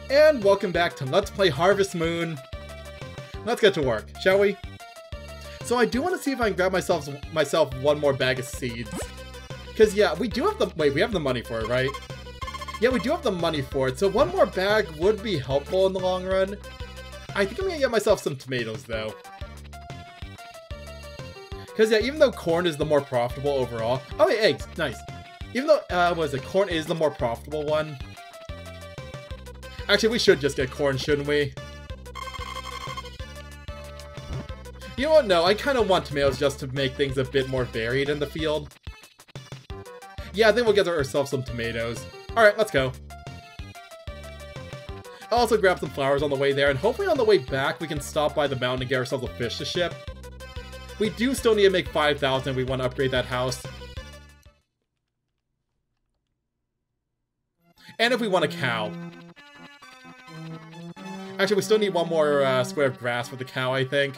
And welcome back to Let's Play Harvest Moon. Let's get to work, shall we? So I do want to see if I can grab myself one more bag of seeds. Because yeah, we do have the... Wait, we have the money for it, right? Yeah, we do have the money for it, so one more bag would be helpful in the long run. I think I'm gonna get myself some tomatoes, though. Because yeah, even though corn is the more profitable overall... Oh, wait, eggs, nice. Even though, what is it, corn is the more profitable one. Actually, we should just get corn, shouldn't we? You know what, no, I kind of want tomatoes just to make things a bit more varied in the field. Yeah, I think we'll get ourselves some tomatoes. Alright, let's go. I'll also grab some flowers on the way there, and hopefully on the way back we can stop by the mountain and get ourselves a fish to ship. We do still need to make 5,000 if we want to upgrade that house. And if we want a cow. Actually, we still need one more square of grass for the cow, I think.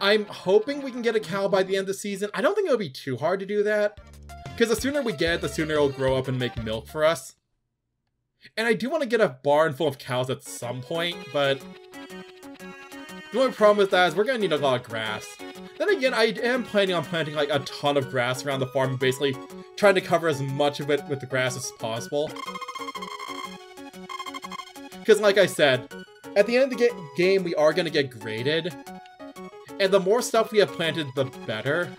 I'm hoping we can get a cow by the end of the season. I don't think it'll be too hard to do that. Because the sooner we get it, the sooner it'll grow up and make milk for us. And I do want to get a barn full of cows at some point, but... the only problem with that is we're going to need a lot of grass. Then again, I am planning on planting like a ton of grass around the farm and basically trying to cover as much of it with the grass as possible. Because like I said, at the end of the game we are going to get graded. And the more stuff we have planted, the better.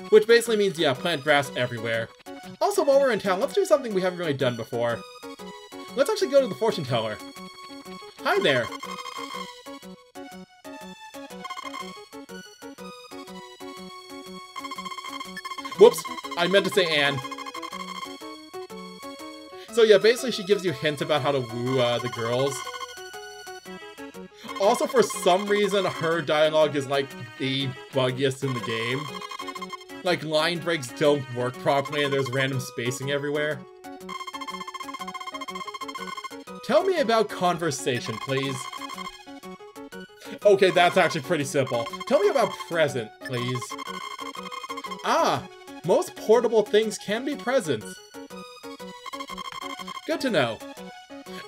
Which basically means, yeah, plant grass everywhere. Also, while we're in town, let's do something we haven't really done before. Let's actually go to the fortune teller. Hi there! Whoops! I meant to say Anne. So yeah, basically she gives you hints about how to woo the girls. Also, for some reason, her dialogue is like the buggiest in the game. Like, line breaks don't work properly and there's random spacing everywhere. Tell me about conversation, please. Okay, that's actually pretty simple. Tell me about present, please. Ah! Most portable things can be presents. Good to know.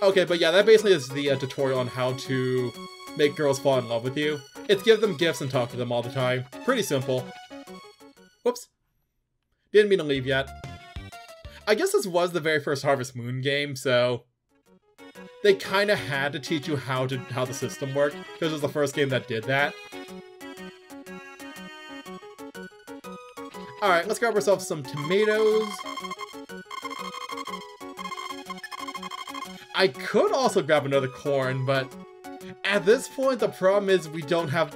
Okay, but yeah, that basically is the tutorial on how to make girls fall in love with you. It's give them gifts and talk to them all the time. Pretty simple. Whoops. Didn't mean to leave yet. I guess this was the very first Harvest Moon game, so... they kinda had to teach you how the system worked, because it was the first game that did that. Alright, let's grab ourselves some tomatoes. I could also grab another corn, but at this point the problem is we don't have...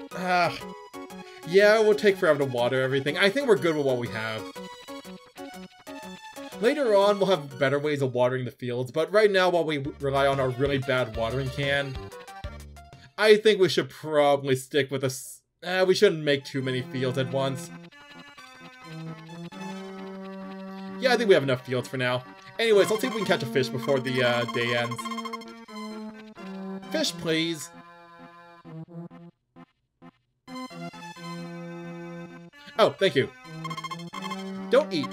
yeah, it will take forever to water everything. I think we're good with what we have. Later on, we'll have better ways of watering the fields, but right now, while we rely on our really bad watering can, I think we should probably stick with this. We shouldn't make too many fields at once. Yeah, I think we have enough fields for now. Anyways, let's see if we can catch a fish before the day ends. Fish, please. Oh, thank you. Don't eat.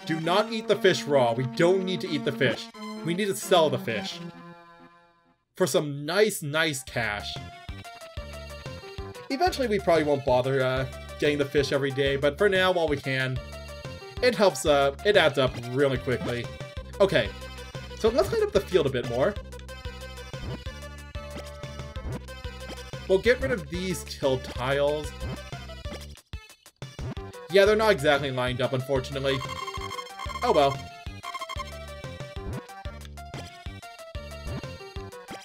Do not eat the fish raw. We don't need to eat the fish. We need to sell the fish. For some nice cash. Eventually, we probably won't bother getting the fish every day, but for now, while we can, it helps, it adds up really quickly. Okay, so let's clean up the field a bit more. We'll get rid of these tilled tiles. Yeah, they're not exactly lined up, unfortunately. Oh well.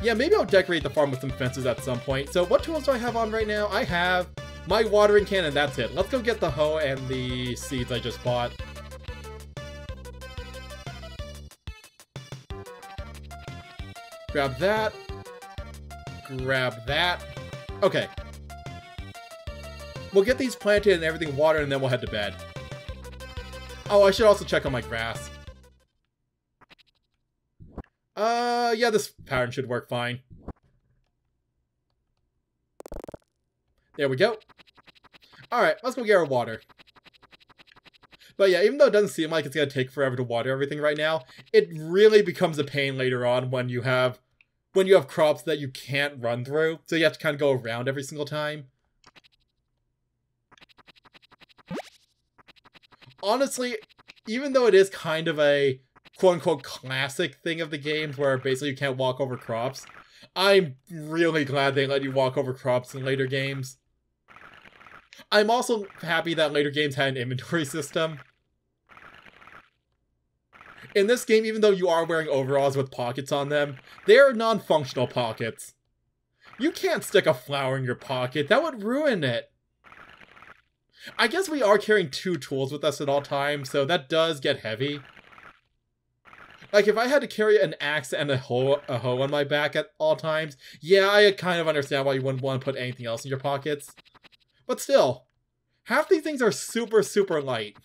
Yeah, maybe I'll decorate the farm with some fences at some point. So what tools do I have on right now? I have my watering can and that's it. Let's go get the hoe and the seeds I just bought. Grab that. Grab that. Okay. We'll get these planted and everything watered and then we'll head to bed. Oh, I should also check on my grass. Yeah, this pattern should work fine. There we go. Alright, let's go get our water. But yeah, even though it doesn't seem like it's going to take forever to water everything right now, it really becomes a pain later on when you have crops that you can't run through. So you have to kind of go around every single time. Honestly, even though it is kind of a quote-unquote classic thing of the games where basically you can't walk over crops, I'm really glad they let you walk over crops in later games. I'm also happy that later games had an inventory system. In this game, even though you are wearing overalls with pockets on them, they are non-functional pockets. You can't stick a flower in your pocket, that would ruin it. I guess we are carrying 2 tools with us at all times, so that does get heavy. Like, if I had to carry an axe and a hoe on my back at all times, yeah, I kind of understand why you wouldn't want to put anything else in your pockets. But still, half these things are super, super light.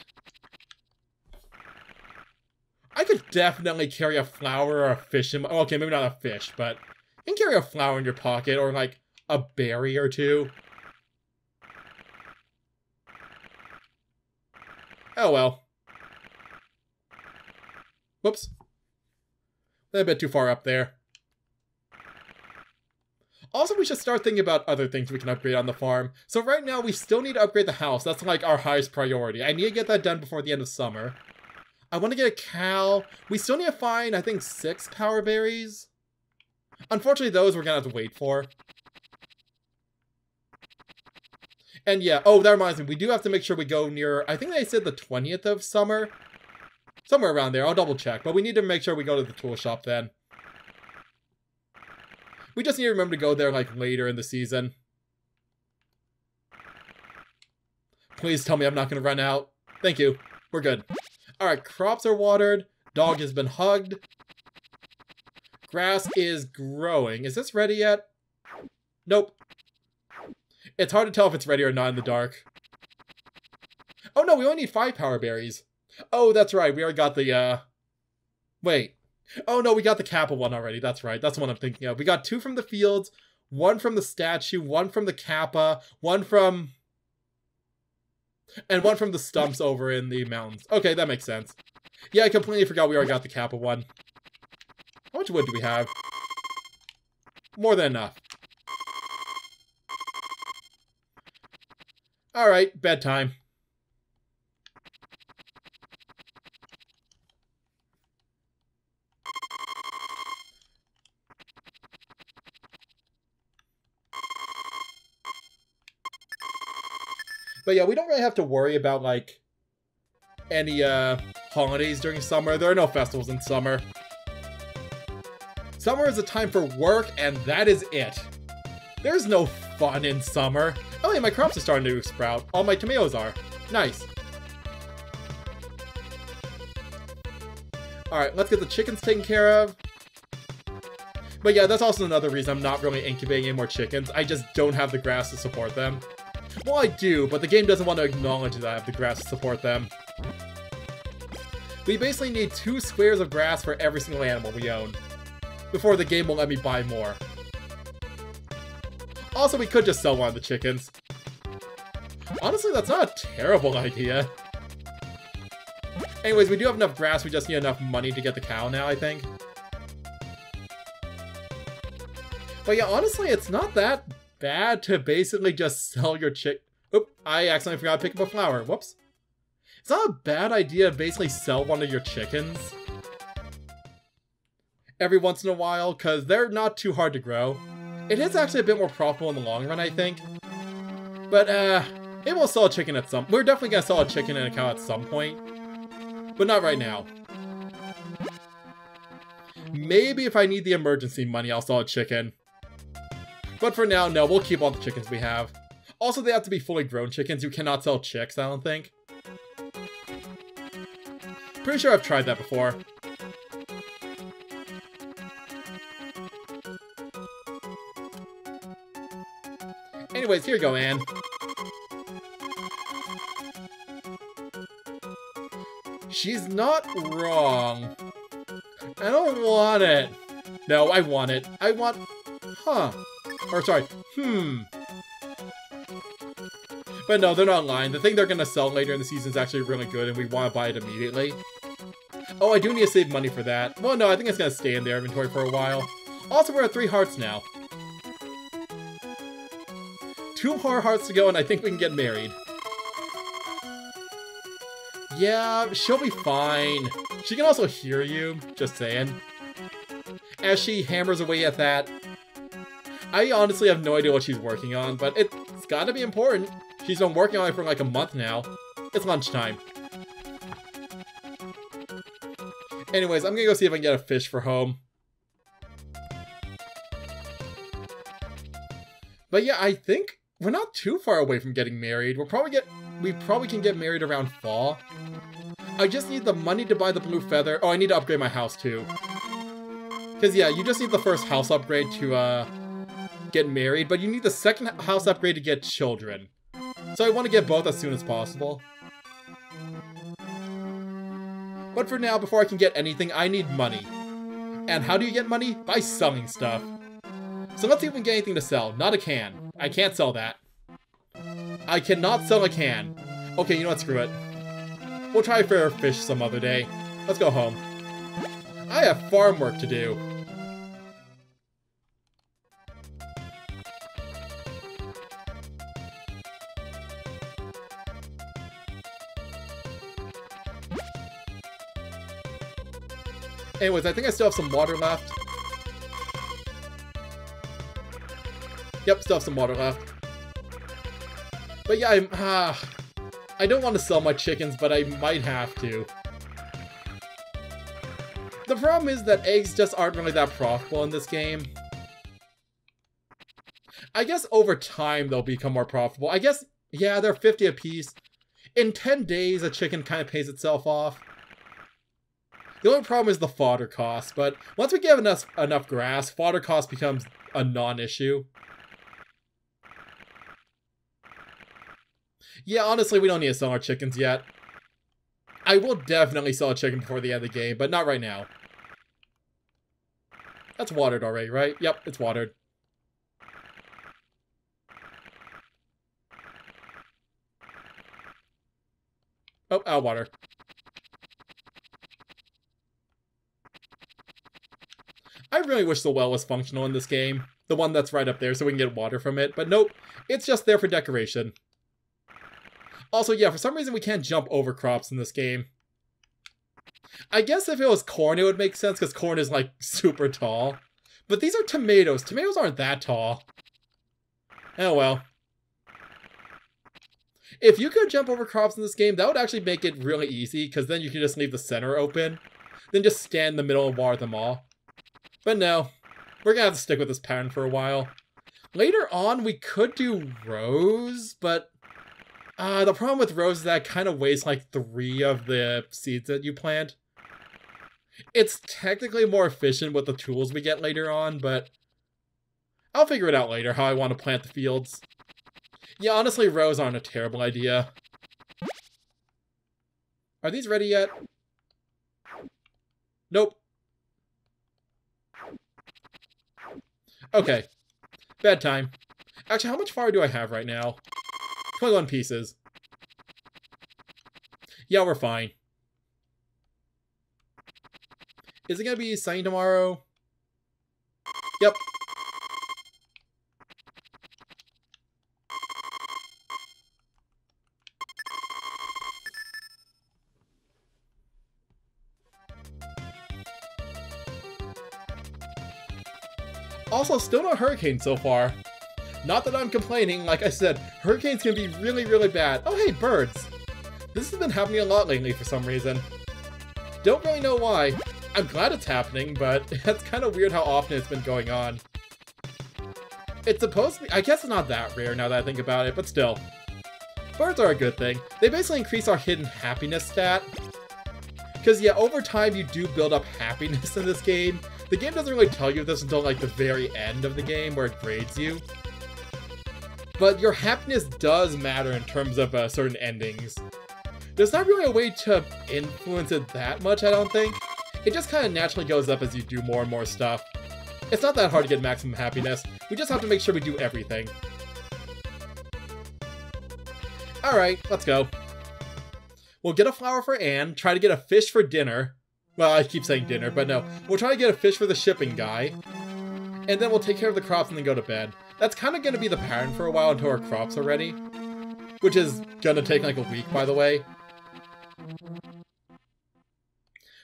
I could definitely carry a flower or a fish in my... Okay, maybe not a fish, but you can carry a flower in your pocket, or like a berry or 2. Oh well. Whoops. A bit too far up there. Also, we should start thinking about other things we can upgrade on the farm. So right now, we still need to upgrade the house. That's like our highest priority. I need to get that done before the end of summer. I want to get a cow. We still need to find, I think, 6 power berries. Unfortunately, those we're going to have to wait for. And yeah, oh, that reminds me, we do have to make sure we go near, I think they said the 20th of summer. Somewhere around there, I'll double check. But we need to make sure we go to the tool shop then. We just need to remember to go there, like, later in the season. Please tell me I'm not going to run out. Thank you. We're good. Alright, crops are watered. Dog has been hugged. Grass is growing. Is this ready yet? Nope. It's hard to tell if it's ready or not in the dark. Oh no, we only need 5 power berries. Oh, that's right. We already got the, Wait. Oh no, we got the Kappa one already. That's right. That's the one I'm thinking of. We got 2 from the fields, 1 from the statue, 1 from the Kappa, 1 from... and 1 from the stumps over in the mountains. Okay, that makes sense. Yeah, I completely forgot we already got the Kappa one. How much wood do we have? More than enough. Alright, bedtime. But yeah, we don't really have to worry about, like, any, holidays during summer. There are no festivals in summer. Summer is a time for work, and that is it. There's no fun in summer. Oh yeah, my crops are starting to sprout. All my tomatoes are. Nice. Alright, let's get the chickens taken care of. But yeah, that's also another reason I'm not really incubating any more chickens. I just don't have the grass to support them. Well, I do, but the game doesn't want to acknowledge that I have the grass to support them. We basically need 2 squares of grass for every single animal we own, before the game will let me buy more. Also, we could just sell one of the chickens. Honestly, that's not a terrible idea. Anyways, we do have enough grass, we just need enough money to get the cow now, I think. But yeah, honestly, it's not that bad to basically just sell your Oop, I accidentally forgot to pick up a flower. Whoops. It's not a bad idea to basically sell one of your chickens every once in a while, because they're not too hard to grow. It is actually a bit more profitable in the long run, I think. But, maybe we'll sell a chicken at some... We're definitely gonna sell a chicken and a cow at some point. But not right now. Maybe if I need the emergency money, I'll sell a chicken. But for now, no, we'll keep all the chickens we have. Also, they have to be fully grown chickens. You cannot sell chicks, I don't think. Pretty sure I've tried that before. Anyways, here you go, Anne. She's not wrong. I don't want it. No, I want it. I want... Huh. Or sorry. But But no, they're not lying. The thing they're gonna sell later in the season is actually really good, and we want to buy it immediately. Oh, I do need to save money for that. Well, no, I think it's gonna stay in their inventory for a while. Also, we're at 3 hearts now. 2 more hearts to go, and I think we can get married. Yeah, she'll be fine. She can also hear you, just saying. As she hammers away at that. I honestly have no idea what she's working on, but it's gotta be important. She's been working on it for like a month now. It's lunchtime. Anyways, I'm gonna go see if I can get a fish for home. But yeah, I think we're not too far away from getting married. We probably can get married around fall. I just need the money to buy the blue feather. Oh, I need to upgrade my house too. Because yeah, you just need the first house upgrade to get married, but you need the second house upgrade to get children. So I want to get both as soon as possible. But for now, before I can get anything, I need money. And how do you get money? By selling stuff. So let's see if we can get anything to sell. Not a can. I can't sell that. I cannot sell a can. Okay, you know what? Screw it. We'll try for a fish some other day. Let's go home. I have farm work to do. Anyways, I think I still have some water left. Yep, still have some water left. But yeah, I don't want to sell my chickens, but I might have to. The problem is that eggs just aren't really that profitable in this game. I guess over time they'll become more profitable. I guess, yeah, they're 50 apiece. In 10 days, a chicken kind of pays itself off. The only problem is the fodder cost, but once we get enough grass, fodder cost becomes a non-issue. Yeah, honestly, we don't need to sell our chickens yet. I will definitely sell a chicken before the end of the game, but not right now. That's watered already, right? Yep, it's watered. Oh, out of water. I really wish the well was functional in this game. The one that's right up there so we can get water from it. But nope, it's just there for decoration. Also, yeah, for some reason we can't jump over crops in this game. I guess if it was corn it would make sense because corn is like super tall. But these are tomatoes. Tomatoes aren't that tall. Oh well. If you could jump over crops in this game, that would actually make it really easy because then you can just leave the center open. Then just stand in the middle and water them all. But no, we're gonna have to stick with this pattern for a while. Later on, we could do rows, but the problem with rows is that it kind of wastes like 3 of the seeds that you plant. It's technically more efficient with the tools we get later on, but I'll figure it out later how I want to plant the fields. Yeah, honestly, rows aren't a terrible idea. Are these ready yet? Nope. Okay. Bad time. Actually, how much flour do I have right now? 21 pieces. Yeah, we're fine. Is it gonna be sunny tomorrow? Yep. Also, still no hurricane so far. Not that I'm complaining, like I said, hurricanes can be really, really bad. Oh hey, birds! This has been happening a lot lately for some reason. Don't really know why. I'm glad it's happening, but it's kind of weird how often it's been going on. It's supposed to be, I guess it's not that rare now that I think about it, but still. Birds are a good thing. They basically increase our hidden happiness stat. Because yeah, over time you do build up happiness in this game. The game doesn't really tell you this until like the very end of the game where it grades you. But your happiness does matter in terms of certain endings. There's not really a way to influence it that much, I don't think. It just kind of naturally goes up as you do more and more stuff. It's not that hard to get maximum happiness. We just have to make sure we do everything. Alright, let's go. We'll get a flower for Anne, try to get a fish for dinner. Well, I keep saying dinner, but no. We'll try to get a fish for the shipping guy. And then we'll take care of the crops and then go to bed. That's kind of going to be the pattern for a while until our crops are ready. Which is going to take like a week, by the way.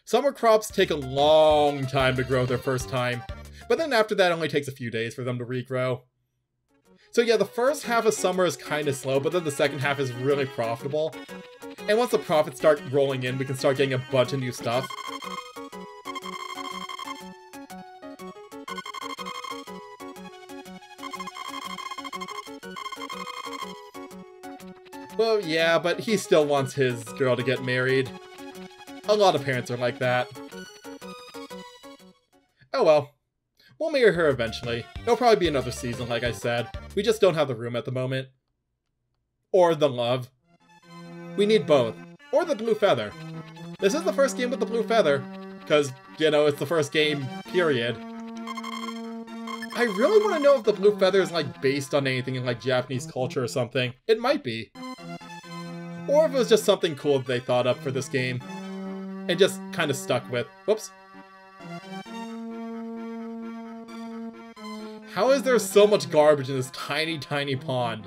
Summer crops take a long time to grow their first time. But then after that, it only takes a few days for them to regrow. So yeah, the first half of summer is kind of slow, but then the second half is really profitable. And once the profits start rolling in, we can start getting a bunch of new stuff. Well, yeah, but he still wants his girl to get married. A lot of parents are like that. Oh well. We'll marry her eventually. It'll probably be another season, like I said. We just don't have the room at the moment. Or the love. We need both. Or the blue feather. This is the first game with the blue feather. Because, you know, it's the first game, period. I really want to know if the blue feather is, like, based on anything in, like, Japanese culture or something. It might be. Or if it was just something cool that they thought up for this game. And just kind of stuck with. Whoops. How is there so much garbage in this tiny, tiny pond?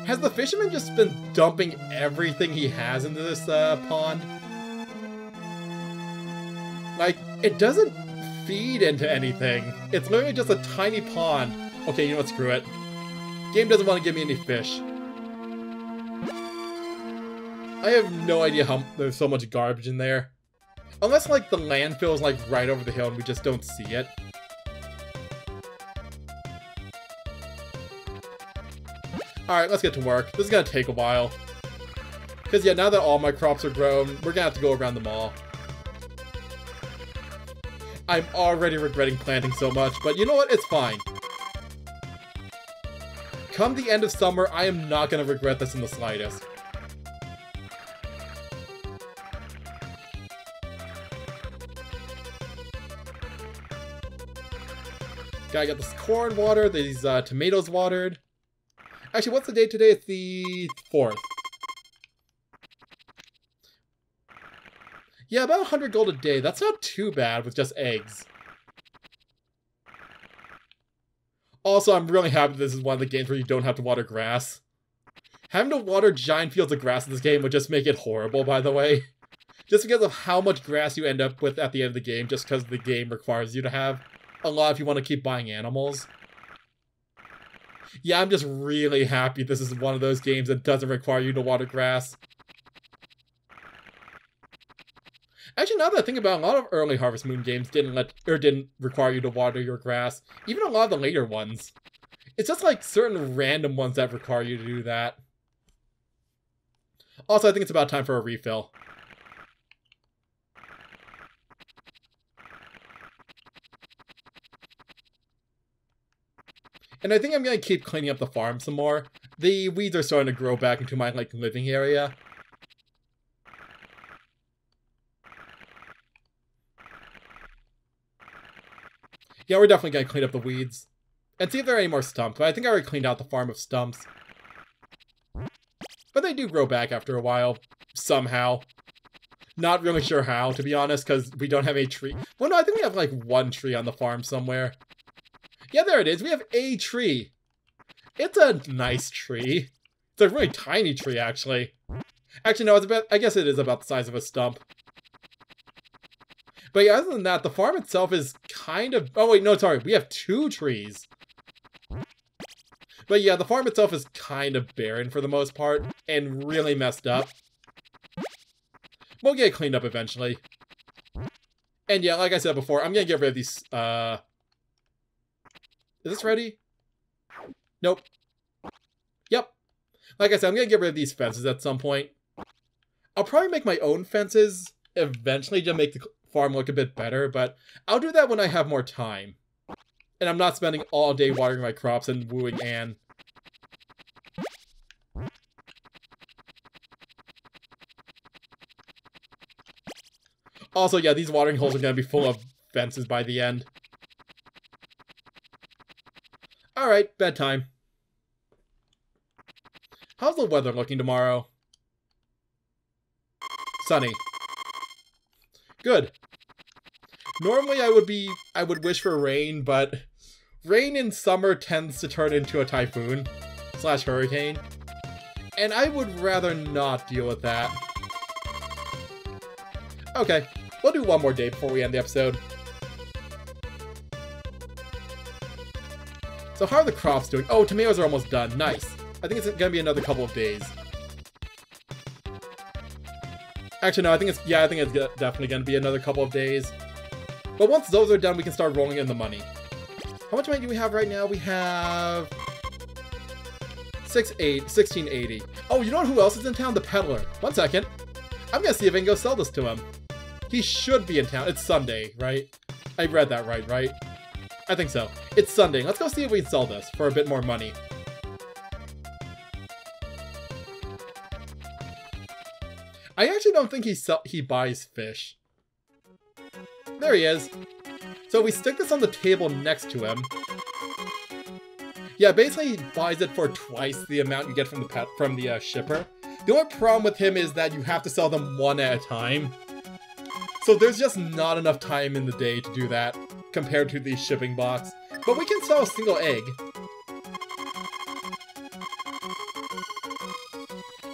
Has the fisherman just been dumping everything he has into this pond? Like, it doesn't feed into anything. It's literally just a tiny pond. Okay, you know what? Screw it. Game doesn't want to give me any fish. I have no idea how there's so much garbage in there. Unless, like, the landfill is, like, right over the hill and we just don't see it. Alright, let's get to work. This is gonna take a while. Because, yeah, now that all my crops are grown, we're gonna have to go around them all. I'm already regretting planting so much, but you know what? It's fine. Come the end of summer, I am not gonna regret this in the slightest. Gotta get this corn watered, these tomatoes watered. Actually, what's the date today? It's the 4th. Yeah, about 100 gold a day. That's not too bad with just eggs. Also, I'm really happy this is one of the games where you don't have to water grass. Having to water giant fields of grass in this game would just make it horrible, by the way. Just because of how much grass you end up with at the end of the game, just because the game requires you to have a lot if you want to keep buying animals. Yeah, I'm just really happy this is one of those games that doesn't require you to water grass. Actually, now that I think about it, a lot of early Harvest Moon games didn't require you to water your grass. Even a lot of the later ones. It's just like certain random ones that require you to do that. Also, I think it's about time for a refill. And I think I'm going to keep cleaning up the farm some more. The weeds are starting to grow back into my, like, living area. Yeah, we're definitely going to clean up the weeds. And see if there are any more stumps. But I think I already cleaned out the farm of stumps. But they do grow back after a while. Somehow. Not really sure how, to be honest, because we don't have a tree. Well, no, I think we have, like, one tree on the farm somewhere. Yeah, there it is. We have a tree. It's a nice tree. It's a really tiny tree, actually. Actually, no, it's about, I guess it is about the size of a stump. But yeah, other than that, the farm itself is kind of... Oh, wait, no, sorry. We have 2 trees. But yeah, the farm itself is kind of barren for the most part, and really messed up. We'll get it cleaned up eventually. And yeah, like I said before, I'm gonna get rid of these, Is this ready? Nope. Yep. Like I said, I'm gonna get rid of these fences at some point. I'll probably make my own fences eventually to make the farm look a bit better, but I'll do that when I have more time. And I'm not spending all day watering my crops and wooing Anne. Also, yeah, these watering holes are gonna be full of fences by the end. Alright, bedtime. How's How's the weather looking tomorrow? Sunny. Good. Normally I would wish for rain, but rain in summer tends to turn into a typhoon / hurricane. And I would rather not deal with that. Okay, we'll do one more day before we end the episode. So how are the crops doing? Oh, tomatoes are almost done. Nice. I think it's gonna be another couple of days. Actually, no, I think it's definitely gonna be another couple of days. But once those are done, we can start rolling in the money. How much money do we have right now? We have 1680. Oh, you know who else is in town? The peddler. One second. I'm gonna see if I can go sell this to him. He should be in town. It's Sunday, right? I read that right? I think so. It's Sunday. Let's go see if we can sell this for a bit more money. I actually don't think he buys fish. There he is. So we stick this on the table next to him. Yeah, basically he buys it for twice the amount you get from the shipper. The only problem with him is that you have to sell them one at a time. So there's just not enough time in the day to do that compared to the shipping box. But we can sell a single egg.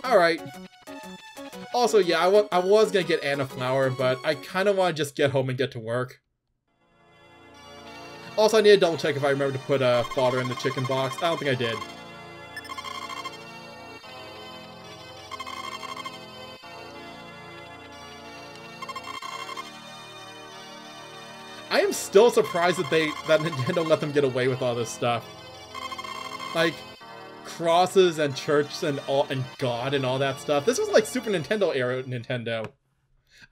Alright. Also, yeah, I was gonna get Anna flour, but I kind of want to just get home and get to work. Also, I need to double check if I remember to put fodder in the chicken box. I don't think I did. I am still surprised that Nintendo let them get away with all this stuff. Like crosses and church and God and all that stuff. This was like Super Nintendo era Nintendo.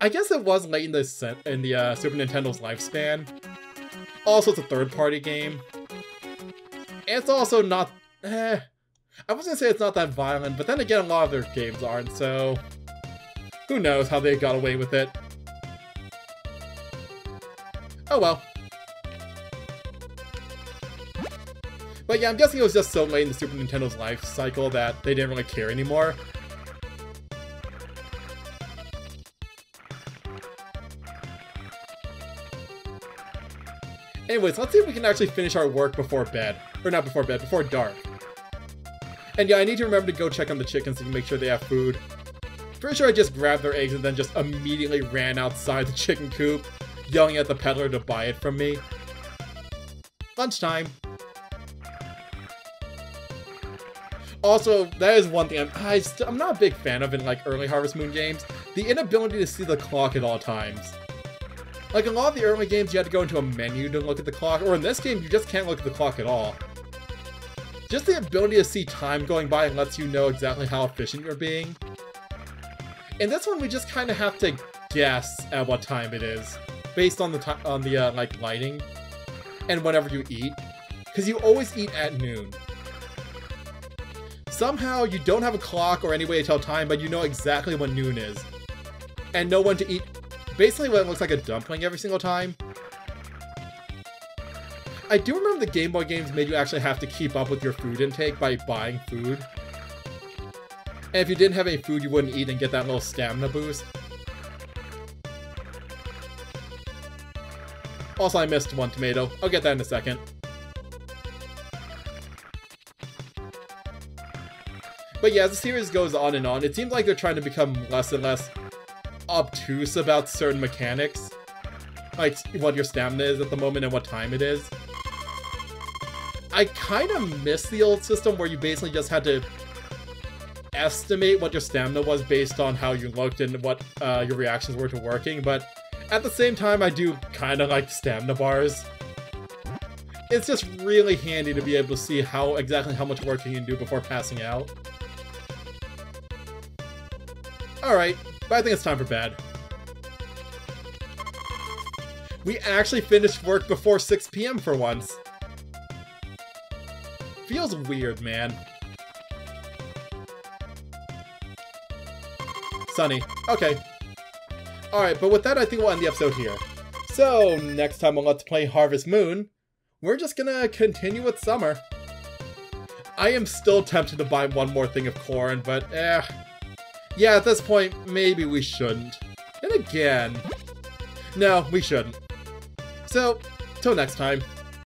I guess it was late in the Super Nintendo's lifespan. Also, it's a third-party game. And it's also not... I was gonna say it's not that violent, but then again, a lot of their games aren't, so... Who knows how they got away with it. Oh well. But yeah, I'm guessing it was just so late in the Super Nintendo's life cycle that they didn't really care anymore. Anyways, let's see if we can actually finish our work before bed. Or not before bed, before dark. And yeah, I need to remember to go check on the chickens to make sure they have food. Pretty sure I just grabbed their eggs and then just immediately ran outside the chicken coop, yelling at the peddler to buy it from me. Lunchtime. Also, that is one thing I'm not a big fan of in like early Harvest Moon games. The inability to see the clock at all times. Like a lot of the early games, you had to go into a menu to look at the clock, or in this game, you just can't look at the clock at all. Just the ability to see time going by lets you know exactly how efficient you're being. In this one, we just kind of have to guess at what time it is, based on the like lighting and whenever you eat, because you always eat at noon. Somehow, you don't have a clock or any way to tell time, but you know exactly when noon is. And know when to eat basically when it looks like a dumpling every single time. I do remember the Game Boy games made you actually have to keep up with your food intake by buying food. And if you didn't have any food, you wouldn't eat and get that little stamina boost. Also, I missed one tomato. I'll get that in a second. But yeah, as the series goes on and on, it seems like they're trying to become less and less obtuse about certain mechanics. Like what your stamina is at the moment and what time it is. I kind of miss the old system where you basically just had to estimate what your stamina was based on how you looked and what your reactions were to working, but at the same time I do kind of like stamina bars. It's just really handy to be able to see exactly how much work you can do before passing out. Alright, but I think it's time for bed. We actually finished work before 6 PM for once. Feels weird, man. Sunny. Okay. Alright, but with that, I think we'll end the episode here. So, next time on Let's Play Harvest Moon, we're just gonna continue with summer. I am still tempted to buy one more thing of corn, but yeah, at this point, maybe we shouldn't. And again, no, we shouldn't. So, till next time.